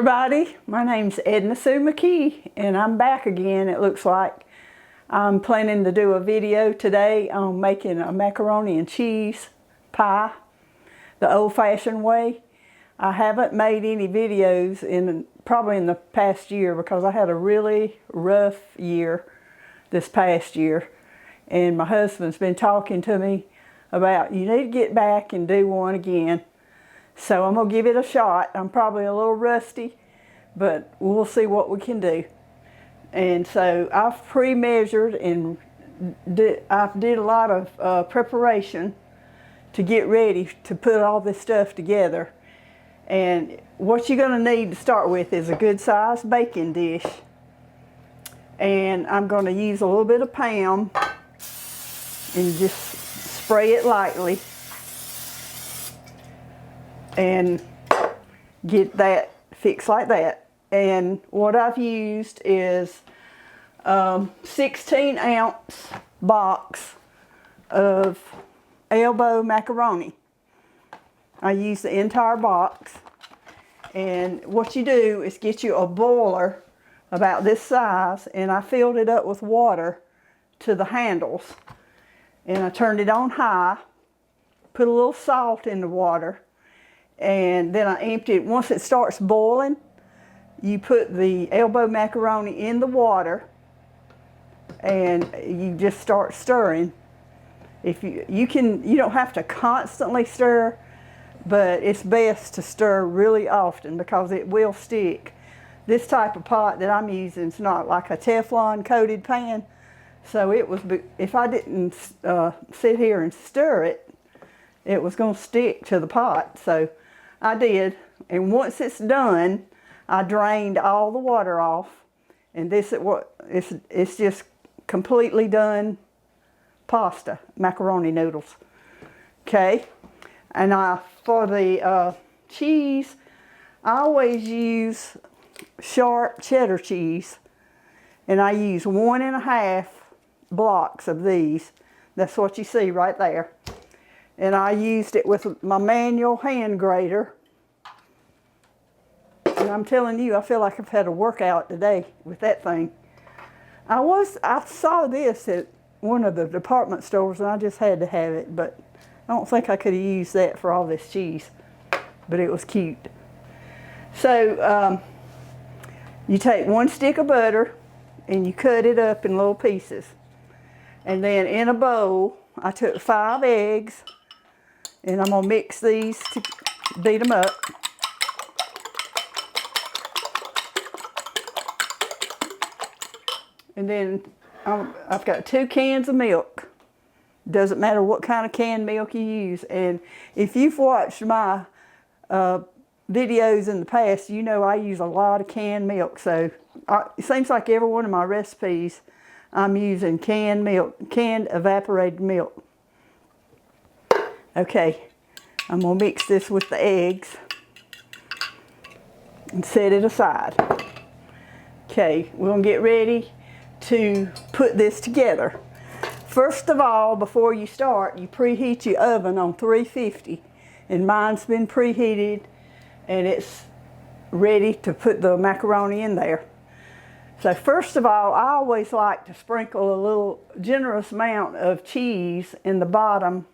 everybody, my name's Ednasue McKee and I'm back again. It looks like I'm planning to do a video today on making a macaroni and cheese pie the old-fashioned way. I haven't made any videos probably in the past year because I had a really rough year this past year, and my husband's been talking to me about you need to get back and do one again. So I'm going to give it a shot. I'm probably a little rusty, but we'll see what we can do. And so I've pre-measured and I did a lot of preparation to get ready to put all this stuff together. And what you're going to need to start with is a good sized baking dish. And I'm going to use a little bit of Pam and just spray it lightly. And get that fixed like that. And what I've used is 16-ounce box of elbow macaroni. I use the entire box. And what you do is get you a boiler about this size, and I filled it up with water to the handles. And I turned it on high, put a little salt in the water, and then I empty it. Once it starts boiling, you put the elbow macaroni in the water and you just start stirring. If you don't have to constantly stir, but it's best to stir really often because it will stick. This type of pot that I'm using is not like a Teflon coated pan, so if I didn't sit here and stir it, it was going to stick to the pot. So I did, and once it's done, I drained all the water off, and it's just completely done pasta, macaroni noodles. Okay, and for the cheese, I always use sharp cheddar cheese, and I use 1.5 blocks of these. That's what you see right there. And I used it with my manual hand grater. And I'm telling you, I feel like I've had a workout today with that thing. I saw this at one of the department stores and I just had to have it, but I don't think I could have used that for all this cheese. But it was cute. So you take 1 stick of butter and you cut it up in little pieces. And then in a bowl, I took 5 eggs. And I'm going to mix these to beat them up. And then I've got 2 cans of milk. Doesn't matter what kind of canned milk you use. And if you've watched my videos in the past, you know I use a lot of canned milk. So it seems like every one of my recipes, I'm using canned milk, canned evaporated milk. Okay, I'm going to mix this with the eggs and set it aside. Okay, we're going to get ready to put this together. First of all, before you start, you preheat your oven on 350. And mine's been preheated and it's ready to put the macaroni in there. So first of all, I always like to sprinkle a little generous amount of cheese in the bottom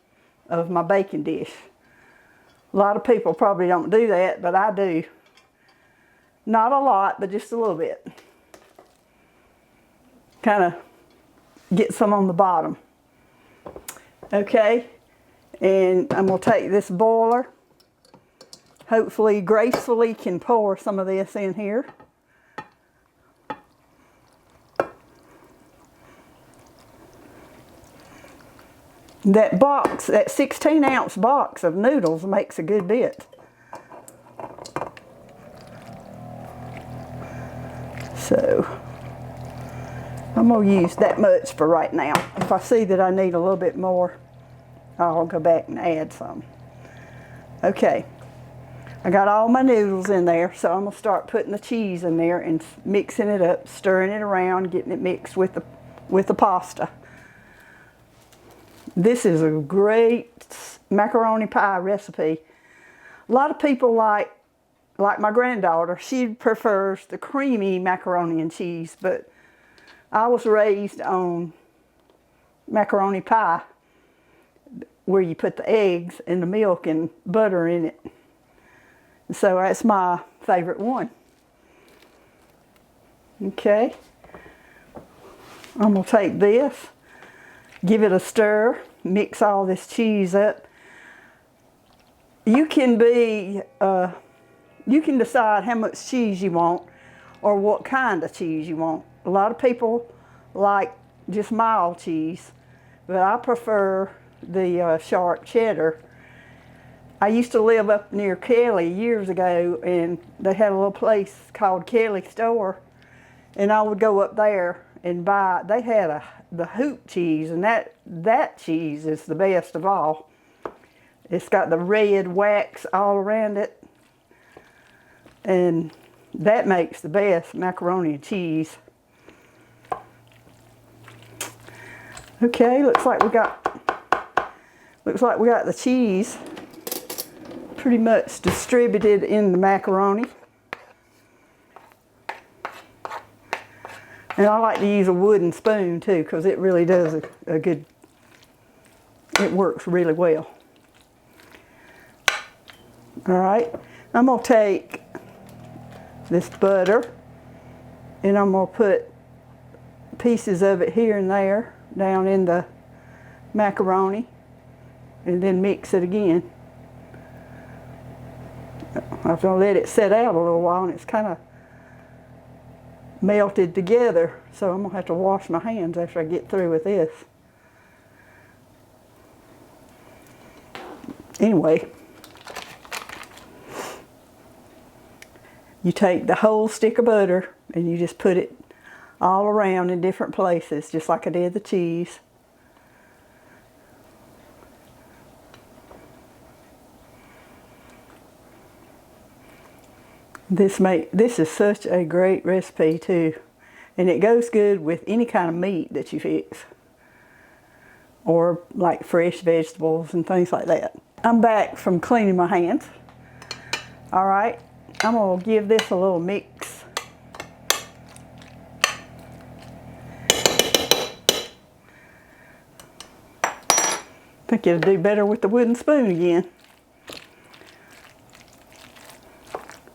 of my baking dish. A lot of people probably don't do that, but I do. Not a lot, but just a little bit. Kind of get some on the bottom. Okay, and I'm going to take this boiler. Hopefully, gracefully can pour some of this in here. That box, that 16-ounce box of noodles makes a good bit. So, I'm going to use that much for right now. If I see that I need a little bit more, I'll go back and add some. Okay, I got all my noodles in there, so I'm going to start putting the cheese in there and mixing it up, stirring it around, getting it mixed with the pasta. This is a great macaroni pie recipe. A lot of people like like my granddaughter, she prefers the creamy macaroni and cheese, but I was raised on macaroni pie, where you put the eggs and the milk and butter in it. So that's my favorite one. Okay, I'm gonna take this, give it a stir, mix all this cheese up. You can decide how much cheese you want or what kind of cheese you want. A lot of people like just mild cheese, but I prefer the sharp cheddar. I used to live up near Kelly years ago, and they had a little place called Kelly Store, and I would go up there and buy. They had the hoop cheese, and that cheese is the best of all. It's got the red wax all around it, and that makes the best macaroni and cheese. Okay, looks like we got the cheese pretty much distributed in the macaroni. And I like to use a wooden spoon too, because it really does it works really well. All right, I'm gonna take this butter and I'm gonna put pieces of it here and there down in the macaroni, and then mix it again. I'm gonna let it set out a little while, and it's kind of melted together, so I'm gonna have to wash my hands after I get through with this. Anyway, you take the whole stick of butter and you just put it all around in different places, just like I did the cheese. This is such a great recipe too, and it goes good with any kind of meat that you fix, or like fresh vegetables and things like that. I'm back from cleaning my hands. All right, I'm gonna give this a little mix. I think it'll do better with the wooden spoon again.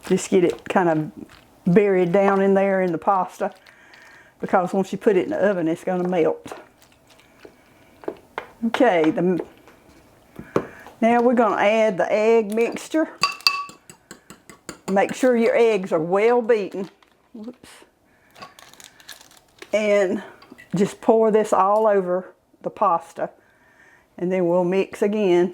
Just get it kind of buried down in there in the pasta, because once you put it in the oven, it's going to melt. Okay, now we're going to add the egg mixture. Make sure your eggs are well beaten. Whoops. And just pour this all over the pasta, and then we'll mix again.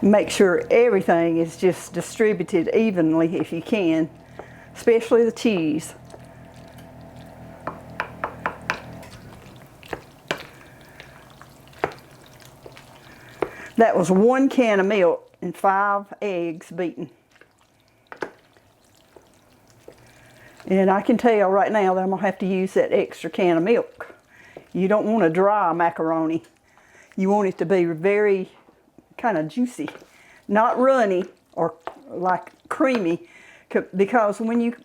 Make sure everything is just distributed evenly if you can, especially the cheese. That was 1 can of milk and 5 eggs beaten. And I can tell right now that I'm going to have to use that extra can of milk. You don't want a dry macaroni. You want it to be very kind of juicy, not runny or like creamy, because when you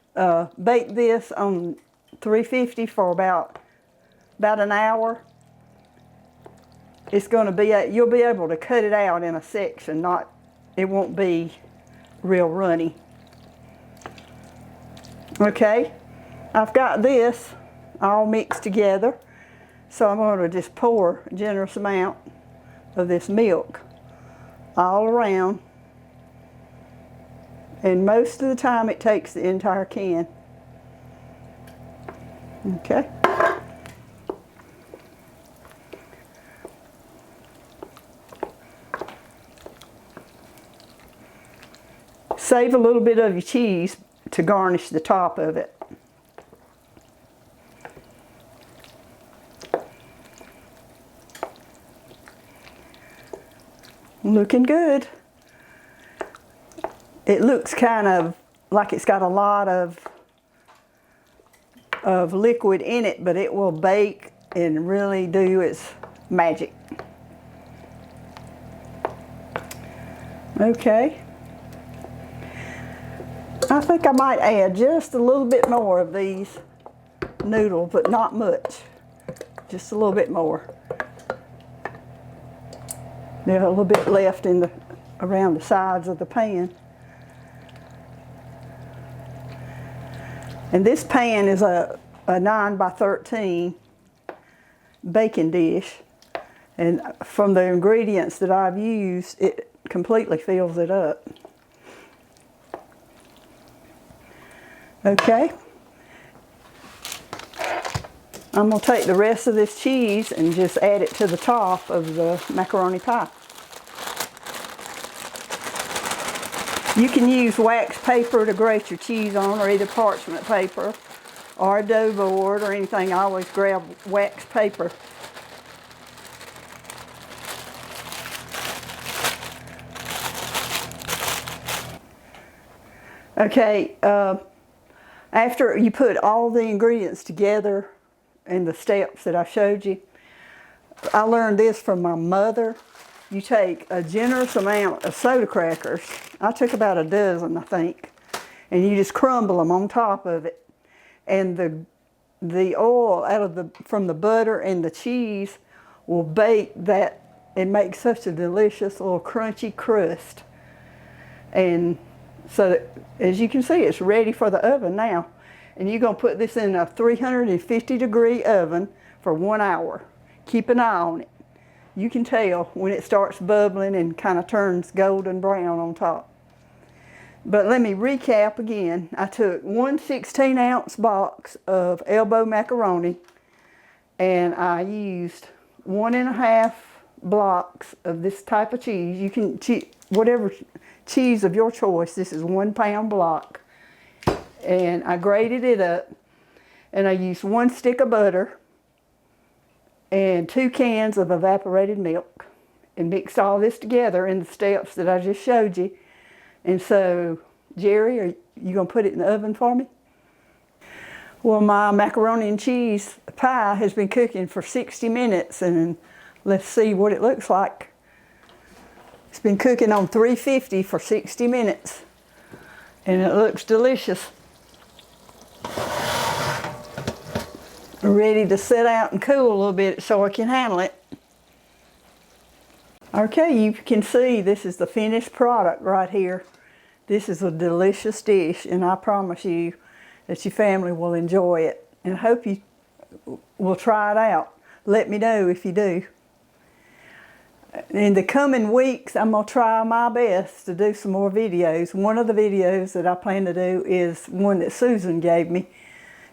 bake this on 350 for about an hour, it's going to be, you'll be able to cut it out in a section, it won't be real runny. Okay, I've got this all mixed together, so I'm going to just pour a generous amount of this milk all around, and most of the time it takes the entire can. Okay. Save a little bit of your cheese to garnish the top of it. Looking good. It looks kind of like it's got a lot of liquid in it, but it will bake and really do its magic. Okay. I think I might add just a little bit more of these noodles, but not much. Just a little bit more. There's a little bit left in the around the sides of the pan. And this pan is a 9 by 13 baking dish. And from the ingredients that I've used, it completely fills it up. Okay. I'm going to take the rest of this cheese and just add it to the top of the macaroni pie. You can use wax paper to grate your cheese on, or either parchment paper or a dough board or anything. I always grab wax paper. Okay, after you put all the ingredients together in the steps that I showed you, I learned this from my mother. You take a generous amount of soda crackers. I took about a dozen, I think, and you just crumble them on top of it. And the oil from the butter and the cheese will bake that and make such a delicious little crunchy crust. And so that, as you can see, it's ready for the oven now. And you're going to put this in a 350-degree oven for 1 hour. Keep an eye on it. You can tell when it starts bubbling and kind of turns golden brown on top. But let me recap again. I took 1 16-ounce box of elbow macaroni, and I used 1.5 blocks of this type of cheese. You can whatever cheese of your choice. This is 1 pound block. And I grated it up, and I used 1 stick of butter and 2 cans of evaporated milk, and mixed all this together in the steps that I just showed you. And so, Jerry, are you going to put it in the oven for me? Well, my macaroni and cheese pie has been cooking for 60 minutes, and let's see what it looks like. It's been cooking on 350 for 60 minutes, and it looks delicious. Ready to sit out and cool a little bit so I can handle it. Okay, you can see this is the finished product right here. This is a delicious dish, and I promise you that your family will enjoy it. And I hope you will try it out. Let me know if you do. In the coming weeks, I'm going to try my best to do some more videos. One of the videos that I plan to do is one that Susan gave me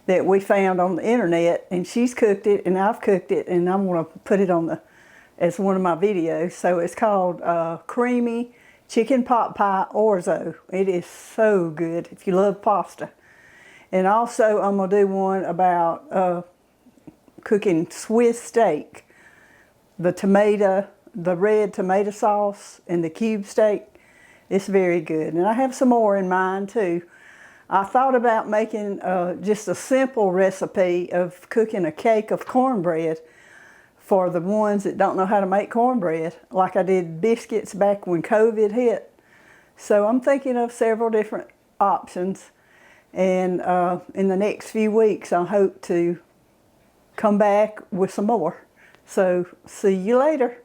that we found on the internet, and she's cooked it and I've cooked it, and I'm going to put it on as one of my videos. So it's called Creamy Chicken Pot Pie Orzo. It is so good if you love pasta. And also I'm going to do one about cooking Swiss steak. The red tomato sauce and the cube steak. It's very good. And I have some more in mind too. I thought about making just a simple recipe of cooking a cake of cornbread for the ones that don't know how to make cornbread, like I did biscuits back when COVID hit. So I'm thinking of several different options, and in the next few weeks I hope to come back with some more. So see you later.